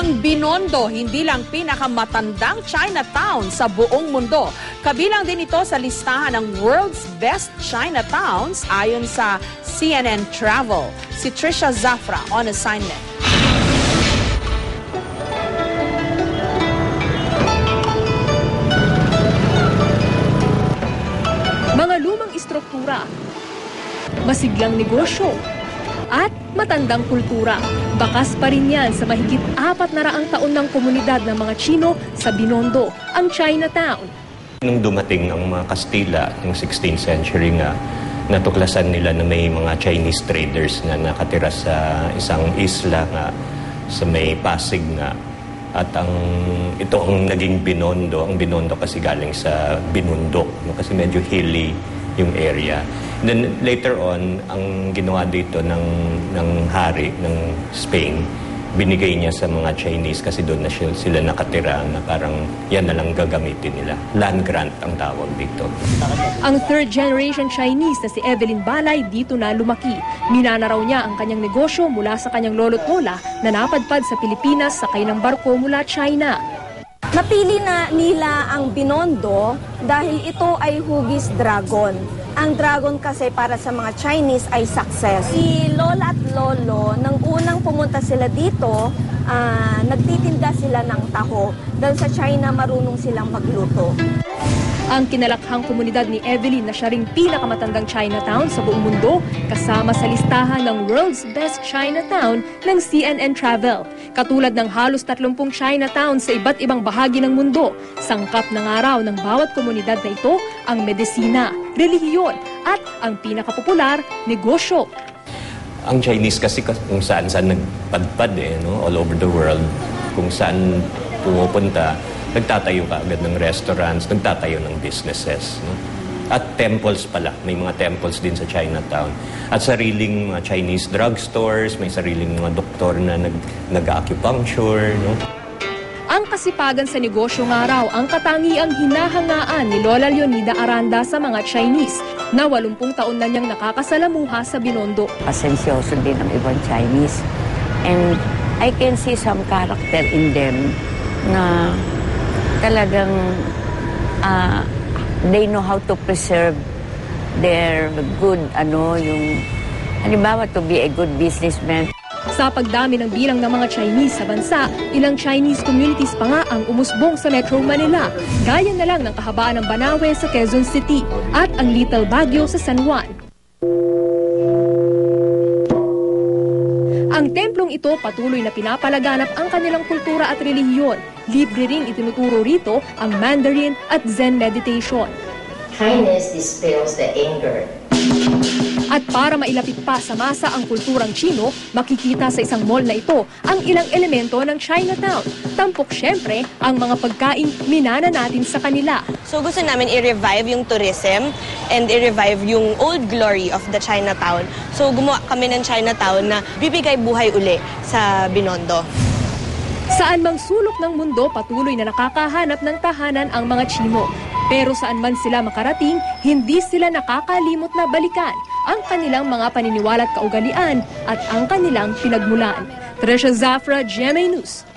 Ang Binondo, hindi lang pinakamatandang Chinatown sa buong mundo. Kabilang din ito sa listahan ng World's Best Chinatowns ayon sa CNN Travel. Si Trisha Zafra on assignment. Mga lumang istruktura, masiglang negosyo, at matandang kultura. Bakas pa rin yan sa mahigit 400 taon ng komunidad ng mga Chino sa Binondo, ang Chinatown. Nung dumating ang mga Kastila ng 16th century nga, natuklasan nila na may mga Chinese traders na nakatira sa isang isla nga sa may Pasig nga. At ito ang naging Binondo. Ang Binondo kasi galing sa Binundok, no? Kasi medyo hilly yung area. Then later on, ang ginawa dito ng hari ng Spain, binigay niya sa mga Chinese kasi doon na sila nakatira na parang yan na lang gagamitin nila. Land grant ang tawag dito. Ang third generation Chinese na si Evelyn Balay dito na lumaki. Minana raw niya ang kanyang negosyo mula sa kanyang lolo't lola na napadpad sa Pilipinas sakay ng barko mula China. Napili na nila ang Binondo dahil ito ay hugis dragon. Ang dragon kasi para sa mga Chinese ay success. Si Lola at Lolo, nang unang pumunta sila dito, nagtitinda sila ng taho. Dahil sa China, marunong silang magluto. Ang kinalakhang komunidad ni Evelyn na siya ring pinakamatandang Chinatown sa buong mundo, kasama sa listahan ng World's Best Chinatown ng CNN Travel. Katulad ng halos 30 Chinatown sa iba't ibang bahagi ng mundo, sangkap ng araw ng bawat komunidad na ito ang medisina, relihiyon at ang pinakapopular, negosyo. Ang Chinese kasi kung saan-saan nagpadpad no? All over the world, kung saan pumupunta, nagtatayo ka agad ng restaurants, nagtatayo ng businesses. No? At temples pala. May mga temples din sa Chinatown. At sariling mga Chinese drugstores, may sariling mga doktor na nag-acupuncture. No? Ang kasipagan sa negosyo nga raw ang katangiang hinahangaan ni Lola Leonida Aranda sa mga Chinese na 80 taon na niyang nakakasalamuha sa Binondo. Pasensyoso din ang ibang Chinese. And I can see some character in them na talagang they know how to preserve their good, yung halimbawa to be a good businessman. Sa pagdami ng bilang ng mga Chinese sa bansa, ilang Chinese communities pa nga ang umusbong sa Metro Manila. Gaya na lang ng kahabaan ng Banawe sa Quezon City at ang Little Baguio sa San Juan. Ang templong ito patuloy na pinapalaganap ang kanilang kultura at relihiyon. Libre ring itinuturo rito ang Mandarin at Zen meditation. Kindness dispels the anger. At para mailapit pa sa masa ang kulturang Chino, makikita sa isang mall na ito ang ilang elemento ng Chinatown. Tampok syempre ang mga pagkaing minana natin sa kanila. So gusto namin i-revive yung tourism and i-revive yung old glory of the Chinatown. So gumawa kami ng Chinatown na bibigay buhay uli sa Binondo. Saan mang sulok ng mundo, patuloy na nakakahanap ng tahanan ang mga Chino. Pero saan man sila makarating, hindi sila nakakalimot na balikan ang kanilang mga paniniwala at kaugalian at ang kanilang pinagmulan. Trisha Zafra, GMA News.